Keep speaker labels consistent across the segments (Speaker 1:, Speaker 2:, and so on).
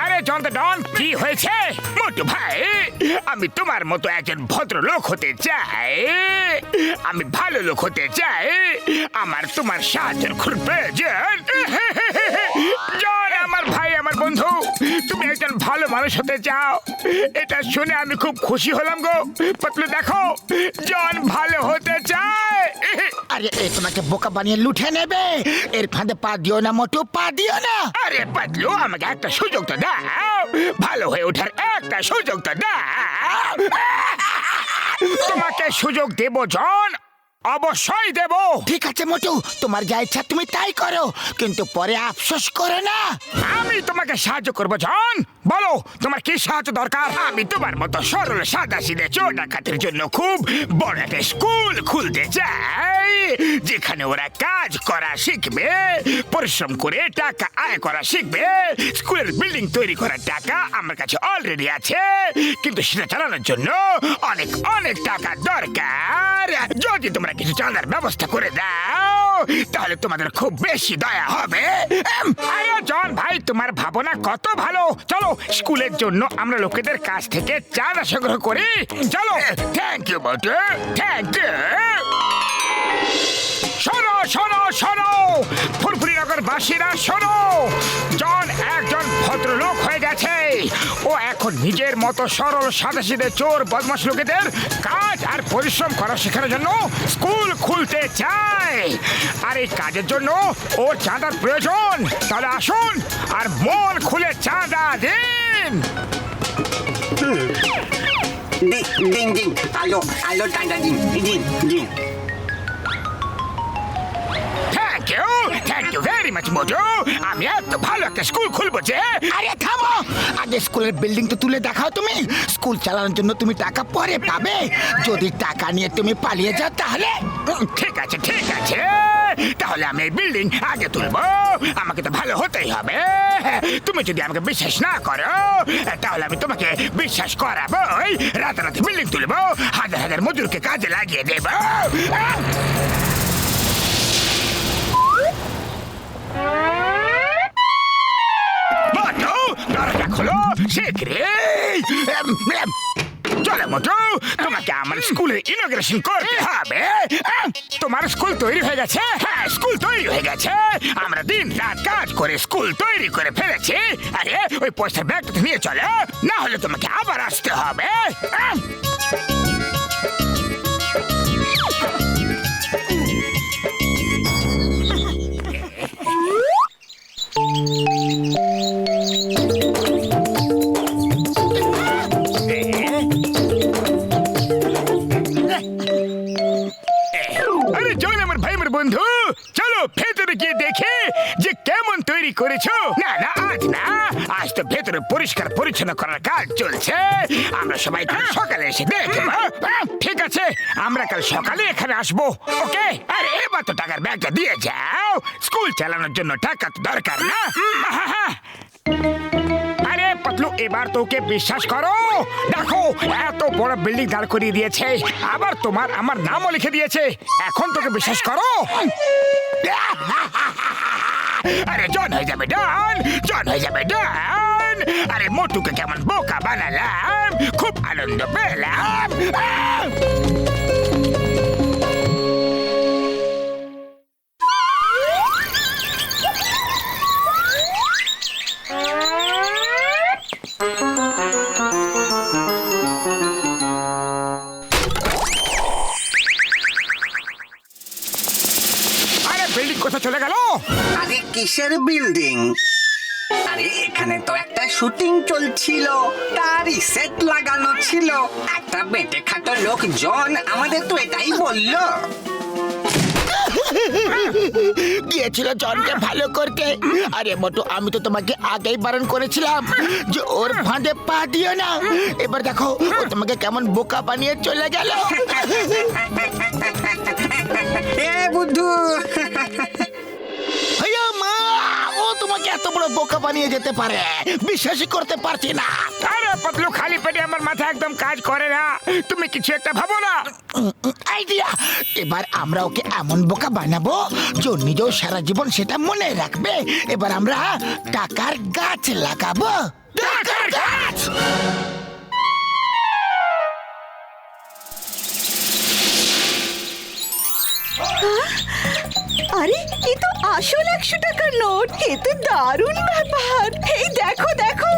Speaker 1: আরে John the ডন, কি হয়েছে? মোটু ভাই, আমি তোমার মতো একজন ভদ্রলোক হতে চাই, আমি ভালো লোক হতে চাই, আমার তোমার সাহায্যের খুব প্রয়োজন। জন আমার ভাই, আমার বন্ধু, তুমি একজন ভালো মানুষ হতে চাও, এটা শুনে আমি খুব খুশি হলাম গো। পাতলু দেখো, জন ভালো হতে চায়।
Speaker 2: আরে এ তোমাকে বোকা বানিয়ে লুঠে নেবে, এর ফাঁদে পা দিও না মোটু, পা দিও না।
Speaker 1: আরে পাতলু, আমাকে একটা সুযোগ তো দাও, ভালো হয়ে ওঠার একটা সুযোগ তো দাও। তোমাকে সুযোগ দেব জন, অবশ্যই দেব।
Speaker 2: ঠিক আছে মোটু, তোমার যা ইচ্ছা তুমি তাই করো, কিন্তু পরে আফসোস করো না।
Speaker 1: আমি তোমাকে সাহায্য করবো জন, বলো তোমার কি সাহায্য দরকার। আমি তোমার মতো সরল সাদা সিধে চোর ডাকাতের জন্য খুব বড় একটা স্কুল খুলতে চাই, যেখানে ওরা কাজ করা শিখবে, পরিশ্রম করে টাকা আয় করা শিখবে। স্কুলের বিল্ডিং তৈরি করার টাকা আমার কাছে অলরেডি আছে, কিন্তু সেটা চালানোর জন্য অনেক অনেক টাকা দরকার। যদি তোমরা কিছু চাঁদার ব্যবস্থা করে দাও তাহলে তোমাদের খুব বেশি দয়া হবে। আরে জন ভাই, তোমার ভাবনা কত ভালো। চলো স্কুলের জন্য আমরা লোকেদের কাছ থেকে চাঁদা সংগ্রহ করি, চলো। Thank you Botu, thank you. শোনো শোনো শোনো ফুরফুরিনগর বাসীরা, শোনো, জন একজন ভদ্রলোক হয়ে গেছে। ও এখন নিজের মতো সরল সাদাসিধে চোর বদমাশ লোকেদের কাজ আর পরিশ্রম করা শেখানোর জন্য স্কুল খুলতে চায়, আর এই কাজের জন্য ওর চাঁদার প্রয়োজন। তাহলে আসুন আর মন খুলে চাঁদা দিন।
Speaker 3: দিন দিন, আলো আলো টাকা দিন দিন দিন।
Speaker 1: থ্যাংক ইউ ভেরি মাচ মোটু, আমি এত ভালো একটা স্কুল খুলবো যে।
Speaker 2: আরে থামো, আগে স্কুলের বিল্ডিং তো তুলে দেখাও তুমি। স্কুল চালানোর জন্য তুমি টাকা পরে পাবে, যদি টাকা নিয়ে তুমি পালিয়ে যাও তাহলে।
Speaker 1: ঠিক আছে ঠিক আছে, তাহলে আমি এই বিল্ডিং আগে তুলবো, আমাকে তো ভালো হতেই হবে। তুমি যদি আমাকে বিশ্বাস না করো তাহলে আমি তোমাকে বিশ্বাস করাবো। রাতারাতি বিল্ডিং তুলবো, হাজার হাজার মজুরকে কাজে লাগিয়ে দেবো। মোটু, দরজা খোলো শীঘ্রই। চলো মোটু, তোমাকে আমার স্কুলের ইনগ্রেশন করতে হবে। তোমার স্কুল তৈরি হয়ে গেছে? হ্যাঁ, স্কুল তৈরি হয়ে গেছে। আমরা দিন রাত কাজ করে স্কুল তৈরি করে ফেলেছি। আরে ওই পয়সার ব্যাগটা নিয়ে চলো, না হলে তোমাকে আবার আসতে হবে। আরে জন আমার ভাই, আমার বন্ধু, চলো ভেতরে গিয়ে দেখে যে কেমন তৈরি করেছো। না না, আজ না, আজ তো ভেতরে পরিষ্কার পরিচ্ছন্ন করার কাজ চলছে। আমরা সবাই কাল সকালে এসে দেখবো। ঠিক আছে, আমরা কাল সকালে এখানে আসবো, ওকে? আর এবার তো টাকার ব্যাগটা দিয়ে যাও, স্কুল চালানোর জন্য টাকা তো দরকার না। আরে পাতলু, এবার তোকে বিশ্বাস করো। দেখো, এত বড় বিল্ডিং দাঁড় করিয়ে দিয়েছে, আবার তোমার আমার নামও লিখে দিয়েছে। এখন তোকে বিশ্বাস করো। আরে জন হয়ে যাবে ডন, জন হয়ে যাবে ডন। আরে মোটুকে কেমন বোকা বানালাম, খুব আনন্দ পেলাম। আরে বিল্ডিং কোথায় চলে গেল?
Speaker 3: আরে কিসের বিল্ডিং? আরে এখানে তো একটা শুটিং চলছিল, তারই সেট লাগানো ছিল। একটা বেটে খাটো লোক জন আমাদের তো এটাই বললো।
Speaker 2: গিয়েছিল জনকে ভালো করতে। আরে মোটু, আমি তো তোমাকে আগেই বারণ করেছিলাম যে ওর ফাঁদে পা দিও না। এবার দেখো ও তোমাকে কেমন বোকা বানিয়ে চলে গেল।
Speaker 3: এ বুদ্ধু,
Speaker 2: মা, ও তোমাকে এত বড় বোকা বানিয়ে যেতে পারে বিশ্বাসই করতে পারছি না।
Speaker 1: আরে পাতলু, খালি পেটে আমার মাথা একদম কাজ করে না। তুমি কিছু একটা ভাবো না।
Speaker 2: আইডিয়া! এবার আমরা ওকে এমন বোকা বানাবো যে ও নিজেও সারা জীবন সেটা মনে রাখবে। এবার আমরা টাকার গাছ লাগাবো। টাকার গাছ!
Speaker 4: আরে এ তো আসল 100 টাকার নোট। এ তো দারুণ ব্যাপার। এই দেখো দেখো,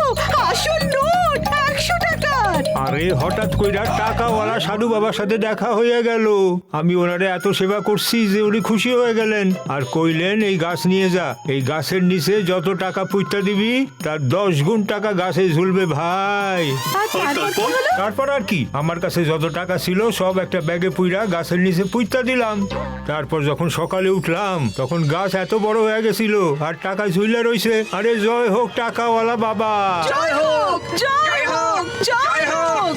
Speaker 4: আসল নোট 100 টাকার।
Speaker 5: আরে হঠাৎ কইরা টাকাওয়ালা সাধু বাবার সাথে দেখা হয়ে গেল। আমি ওনারে এত সেবা করছি যে উনি খুশি হয়ে গেলেন আর কইলেন এই গাছ নিয়ে যা, এই গাছের নিচে যত টাকা পুঁততে দিবি তার 10 গুণ টাকা গাছে ঝুলবে ভাই।
Speaker 4: আর তারপর কি হলো?
Speaker 5: তারপর আর কি, আমার কাছে যত টাকা ছিল সব একটা ব্যাগে পুইরা গাছের নিচে পুঁততে দিলাম। তারপর যখন সকালে উঠলাম তখন গাছ এত বড় হয়ে গেছিল আর টাকা ঝুলে রইছে। আরে জয় হোক টাকাওয়ালা বাবা।
Speaker 4: জয় হোক, জয় হোক, জয় হোক।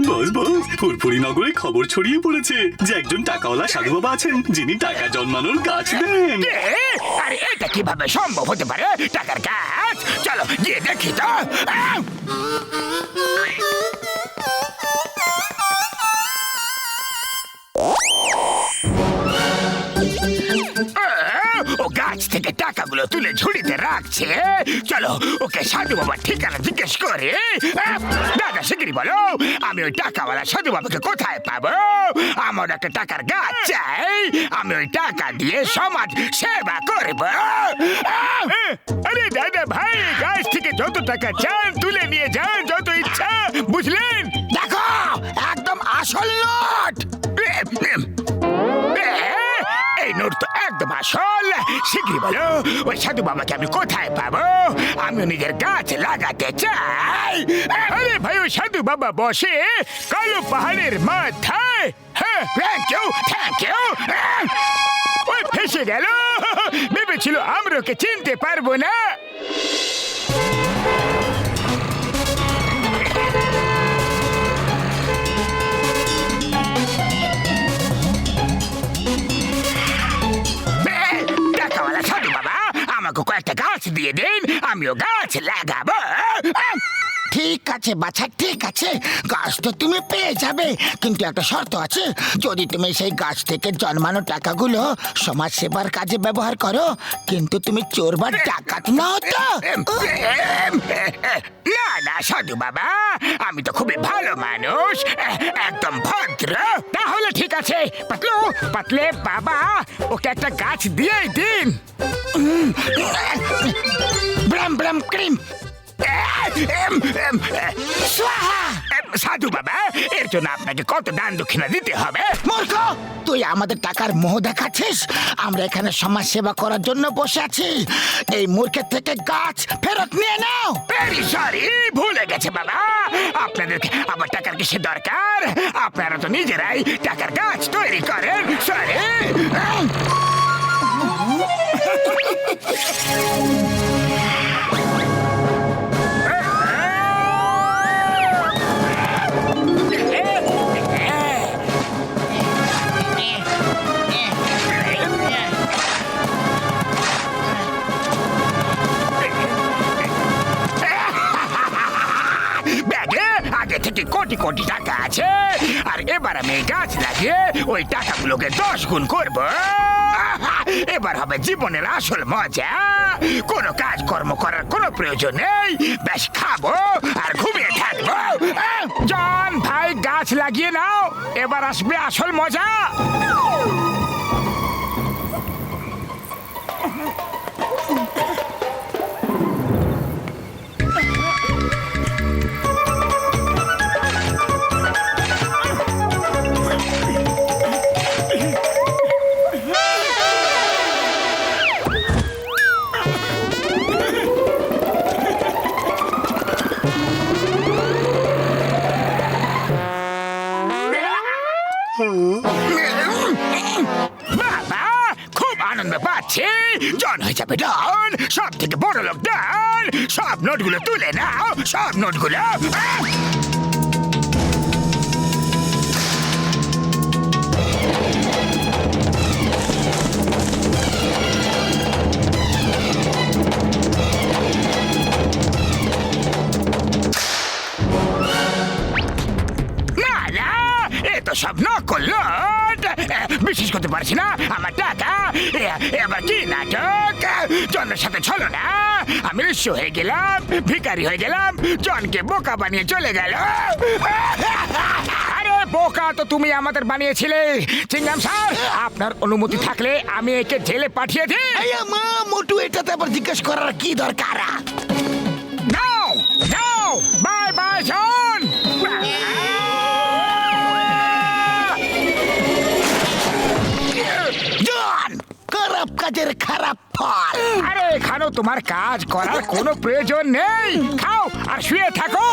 Speaker 6: বস বস, ফুরফুরি নগরে খবর ছড়িয়ে পড়েছে যে একজন টাকাওয়ালা সাধু বাবা আছেন যিনি টাকা জন্মানোর গাছ দেন।
Speaker 1: আরে এটা কিভাবে সম্ভব হতে পারে? টাকার গাছ? চলো গিয়ে দেখি তো। ও গাছ থেকে টাকাগুলো তুলে ঝুড়িতে রাখছে। চলো ওকে সাধু বাবার ঠিকানা জিজ্ঞেস করে। দাদা শিগগিরই বলো, আমি ওই টাকাওয়ালা সাধু বাবাকে কোথায় পাবো? আমার একটা টাকার গাছ চাই, আমি ওই টাকা দিয়ে সমাজ সেবা করব। আরে দাদা ভাই, গাছ থেকে যত টাকা চান তুলে নিয়ে যান, যত ইচ্ছা, বুঝলেন?
Speaker 2: দেখো, একদম আসল নোট।
Speaker 1: এই নোট তো একদম আসল। শিগগিরই বলো ওই সাধু বাবাকে আমি কোথায় পাবো? আমি নিজের গাছ লাগাতে চাই। আরে ভাই, ওই সাধু বাবা বসে কালো পাহাড়ের মাথায়। হ্যাঁ, থ্যাংক ইউ, থ্যাংক ইউ। ওই ফেসে গেল, ভেবেছিল আমরা ওকে চিনতে পারবো না। টাকাওয়ালা সাধু বাবা, আমাকে কয়েকটা গাছ দিয়ে দিন, আমিও গাছ লাগাবো।
Speaker 2: ঠিক আছে বাছা, ঠিক আছে, গাছ তো তুমি পেয়ে যাবে, কিন্তু একটা শর্ত আছে। যদি তুমি সেই গাছ থেকে জন্মানো টাকাগুলো সমাজ সেবার কাজে ব্যবহার করো, কিন্তু তুমি চোর বা ডাকাত নও তো।
Speaker 1: না না সাধু বাবা, আমি তো খুবই ভালো মানুষ, একদম ভদ্র। তাহলে ঠিক আছে পাতলু, পাতলে বাবা, ওকে একটা গাছ দিয়েই দিন।
Speaker 2: ব্রাম ব্রাম ক্রিম
Speaker 1: সাধু বাবা, এর জন্য আপনাকে কত দান দক্ষিণা দিতে হবে?
Speaker 2: মূর্খ, তুই আমাদের টাকার মোহ দেখাচ্ছিস? আমরা এখানে সমাজ সেবা করার জন্য বসে আছি। এই মূর্খের থেকে গাছ ফেরত নিয়ে নাও।
Speaker 1: ভেরি সরি, ভুলে গেছে বাবা। আপনাদেরকে আবার টাকার কিসের দরকার? আপনারা তো নিজেরাই টাকার গাছ তৈরি করেন। সরি। ব্যাগে আগে থেকে কোটি কোটি টাকা আছে, আর এবার আমি এই গাছ লাগিয়ে ওই টাকাগুলোকে 10 গুণ করব। এবার হবে জীবনের আসল মজা। কোনো কাজ কর্ম করার কোনো প্রয়োজন নেই, বেশ খাবো আর ঘুমিয়ে থাকবো। জন ভাই, গাছ লাগিয়ে নাও, এবার আসবে আসল মজা। বাবা, খুব আনন্দ পাচ্ছি। জন হয়ে যাবে ডন, সব থেকে বড় লোক ডন। সব নোটগুলো তুলে নাও, সব নোটগুলো। করতে পারছি না আমার টাকা। এবার কি নাটক? জনের সাথে চলো না, আমি ঋষ্য হয়ে গেলাম, ভিখারি হয়ে গেলাম, জনকে বোকা বানিয়ে চলে গেল। আরে বোকা তো তুমি আমাদের বানিয়েছিলে। চিংগাম স্যার, আপনার অনুমতি থাকলে আমি একে জেলে পাঠিয়ে দিই।
Speaker 2: আয়া মা, মোটু এটাতে আবার জিজ্ঞেস করার কি দরকার?
Speaker 1: নাও নাও, বাই বাই জন।
Speaker 2: জন, খারাপ কাজের খারাপ ফল।
Speaker 1: আরে এখানেও তোমার কাজ করার কোনো প্রয়োজন নেই। খাও আর শুয়ে থাকো।